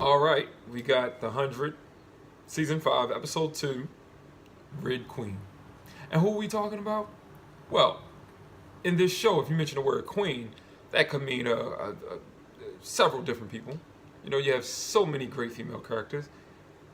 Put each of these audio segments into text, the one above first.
All right, we got the 100, season 5, episode 2, Red Queen. And who are we talking about? Well, in this show, if you mention the word queen, that could mean several different people. You know, you have so many great female characters.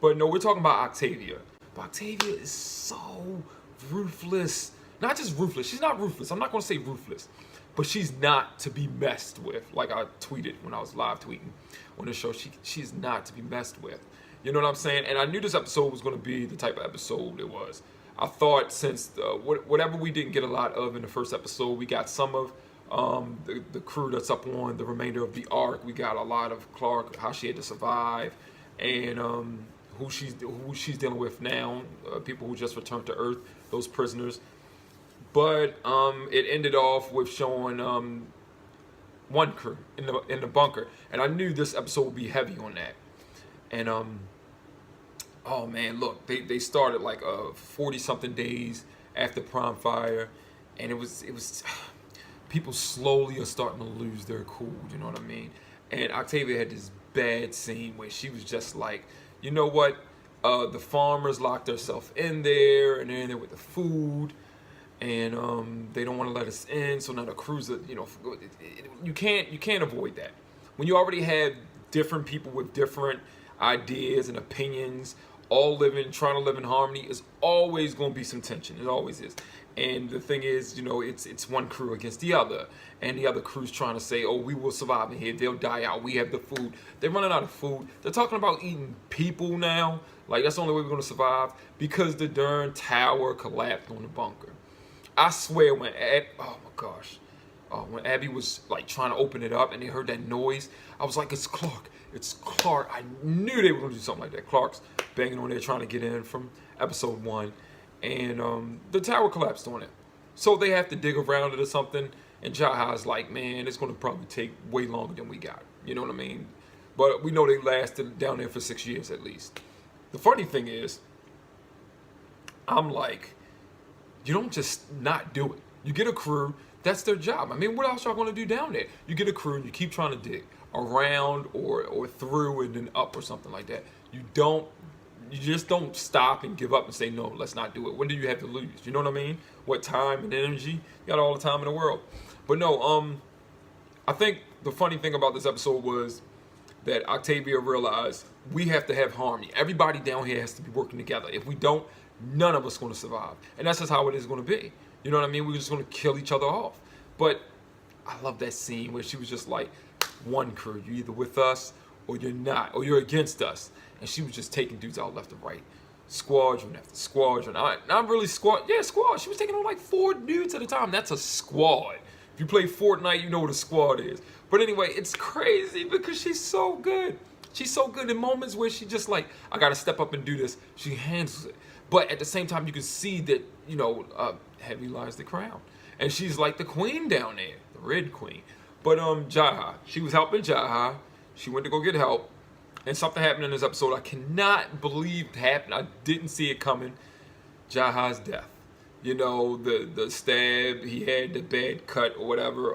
But no, we're talking about Octavia. But Octavia is so ruthless. Not just ruthless. She's not ruthless. I'm not going to say ruthless. But she's not to be messed with. Like I tweeted when I was live tweeting on the show. She's not to be messed with. You know what I'm saying? And I knew this episode was going to be the type of episode it was. I thought since whatever we didn't get a lot of in the first episode, we got some of the crew that's up on the remainder of the arc. We got a lot of Clark, how she had to survive, and who she's dealing with now, people who just returned to Earth, those prisoners. But it ended off with showing one crew in the bunker, and I knew this episode would be heavy on that. And oh man, look, they started like 40-something days after Prom Fire, and it was people slowly are starting to lose their cool. You know what I mean? And Octavia had this bad scene where she was just like, you know what? The farmers locked themselves in there, and they're in there with the food. And they don't want to let us in, so now the crews are, you can't avoid that. When you already have different people with different ideas and opinions, all trying to live in harmony, is always going to be some tension. It always is. And the thing is, it's one crew against the other, and the other crew's trying to say, oh, we will survive in here. They'll die out. We have the food. They're running out of food. They're talking about eating people now. Like, that's the only way we're going to survive, because the darn tower collapsed on the bunker. I swear when when Abby was like trying to open it up and they heard that noise, I was like, it's Clark. It's Clark. I knew they were going to do something like that. Clark's banging on there trying to get in from episode 1. And the tower collapsed on it. So they have to dig around it or something. And Jaha's like, man, it's going to probably take way longer than we got. You know what I mean? But we know they lasted down there for 6 years at least. The funny thing is, I'm like, you don't just not do it. You get a crew, that's their job. I mean, what else y'all gonna do down there? You get a crew and you keep trying to dig around or through and then up or something like that. You just don't stop and give up and say, no, let's not do it. When do you have to lose? You know what I mean? What time and energy? You got all the time in the world. But no, I think the funny thing about this episode was that Octavia realized we have to have harmony. Everybody down here has to be working together. If we don't, none of us going to survive. And that's just how it is going to be. You know what I mean? We're just going to kill each other off. But I love that scene where she was just like, one crew, you're either with us or you're not, or you're against us. And she was just taking dudes out left and right. Squadron after squadron. Not really squad. Yeah, squad. She was taking on like 4 dudes at a time. That's a squad. If you play Fortnite, you know what a squad is. But anyway, it's crazy because she's so good. She's so good in moments where she just like, I got to step up and do this. She handles it. But at the same time, you can see that, heavy lies the crown. And she's like the queen down there, the Red Queen. But Jaha, she was helping Jaha. She went to go get help. And something happened in this episode I cannot believe it happened. I didn't see it coming. Jaha's death. The stab, he had the bad cut or whatever.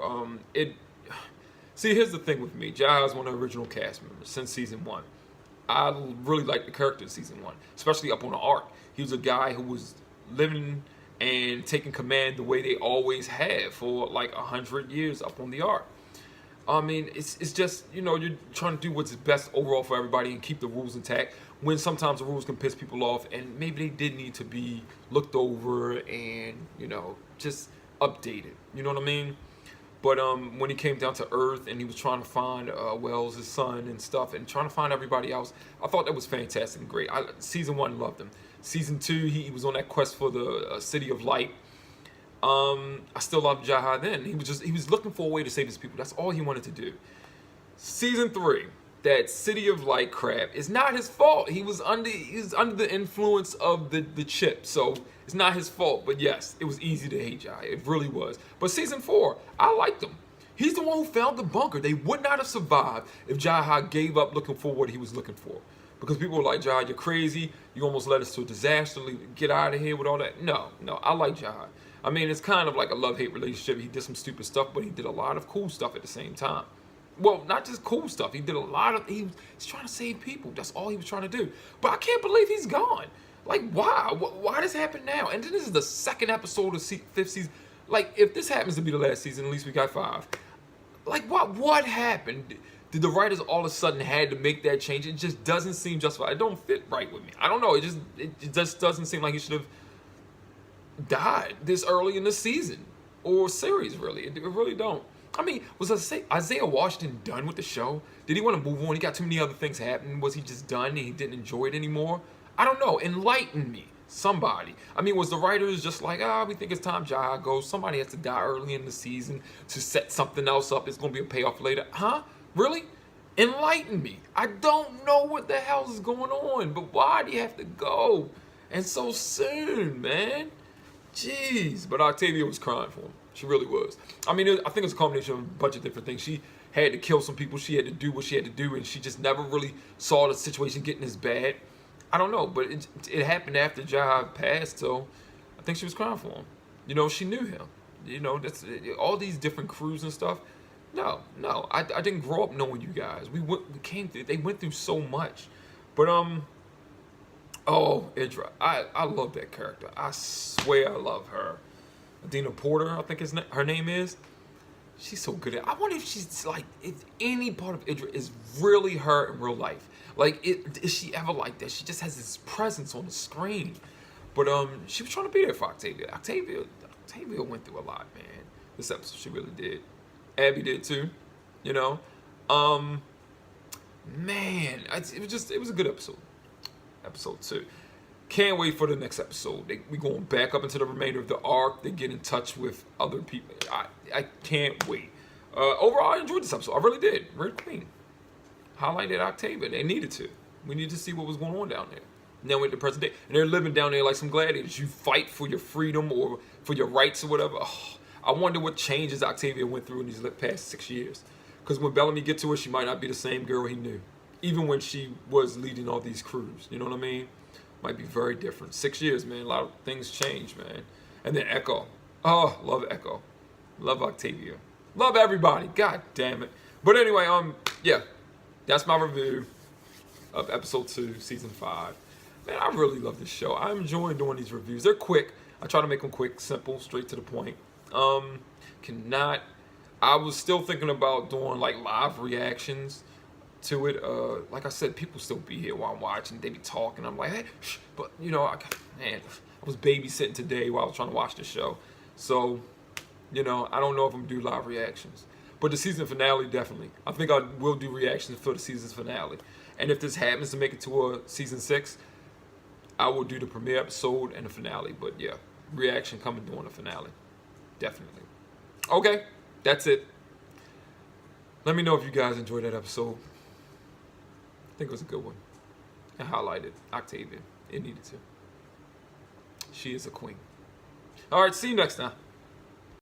See, here's the thing with me. Jaha's one of the original cast members since season 1. I really liked the character in season 1, especially up on the arc. He was a guy who was living and taking command the way they always have for like 100 years up on the arc. I mean, it's just, you're trying to do what's best overall for everybody and keep the rules intact, when sometimes the rules can piss people off, and maybe they did need to be looked over and, just updated. You know what I mean? But when he came down to Earth and he was trying to find Wells, his son, and stuff, and trying to find everybody else, I thought that was fantastic and great. Season 1 loved him. Season 2, he was on that quest for the City of Light. I still loved Jaha then. He was looking for a way to save his people. That's all he wanted to do. Season 3, that City of Light crap, is not his fault. He was under the influence of the chip, so it's not his fault. But yes, it was easy to hate Jaha. It really was. But season 4, I liked him. He's the one who found the bunker. They would not have survived if Jaha gave up looking for what he was looking for. Because people were like, Jaha, you're crazy. You almost led us to a disaster. Get out of here with all that. No, I like Jaha. I mean, it's kind of like a love-hate relationship. He did some stupid stuff, but he did a lot of cool stuff at the same time. Well, not just cool stuff. He did a lot of. He's trying to save people. That's all he was trying to do. But I can't believe he's gone. Like, why? Why does this happen now? And then this is the second episode of fifth season. Like, if this happens to be the last season, at least we got 5. Like, what happened? Did the writers all of a sudden had to make that change? It just doesn't seem justified. It don't fit right with me. I don't know. It just doesn't seem like he should have died this early in the season or series. Really, it really don't. I mean, was Isaiah Washington done with the show? Did he want to move on? He got too many other things happening. Was he just done and he didn't enjoy it anymore? I don't know. Enlighten me, somebody. I mean, was the writers just like, we think it's time Jai goes. Somebody has to die early in the season to set something else up. It's going to be a payoff later. Huh? Really? Enlighten me. I don't know what the hell is going on, but why do you have to go? And so soon, man. Jeez. But Octavia was crying for him. She really was. I mean, I think it's a combination of a bunch of different things. She had to kill some people. She had to do what she had to do, and she just never really saw the situation getting as bad. I don't know, but it happened after Jai passed, so I think she was crying for him. You know, she knew him. You know, that's all these different crews and stuff. No, I didn't grow up knowing you guys. We came through. They went through so much, but Idra, I love that character. I swear I love her. Adina Porter, I think her name is. She's so good at. I wonder if she's like, if any part of Idra is really her in real life. Like, is she ever like that? She just has this presence on the screen. But she was trying to be there for Octavia. Octavia went through a lot, man. This episode, she really did. Abby did too. You know, man, it was a good episode. Episode 2. Can't wait for the next episode. We going back up into the remainder of the arc. They get in touch with other people. I can't wait. Overall, I enjoyed this episode. I really did. Red Queen highlighted Octavia. They needed to. We need to see what was going on down there. Now we're at the present day, and they're living down there like some gladiators. You fight for your freedom or for your rights or whatever. Oh, I wonder what changes Octavia went through in these past 6 years. Because when Bellamy get to her, she might not be the same girl he knew, even when she was leading all these crews. You know what I mean? Might be very different. 6 years, man. A lot of things change, man. And then Echo. Oh, love Echo. Love Octavia. Love everybody. God damn it. But anyway, yeah. That's my review of episode 2, season 5. Man, I really love this show. I'm enjoying doing these reviews. They're quick. I try to make them quick, simple, straight to the point. I was still thinking about doing like live reactions to it. Like I said, people still be here while I'm watching. They be talking. I'm like, hey, shh. But you know, I was babysitting today while I was trying to watch the show. So, you know, I don't know if I'm gonna do live reactions. But the season finale, definitely. I think I will do reactions for the season's finale. And if this happens to make it to a season 6, I will do the premiere episode and the finale. But yeah, reaction coming during the finale. Definitely. Okay, that's it. Let me know if you guys enjoyed that episode. I think it was a good one. I highlighted Octavia. It needed to. She is a queen. All right, see you next time.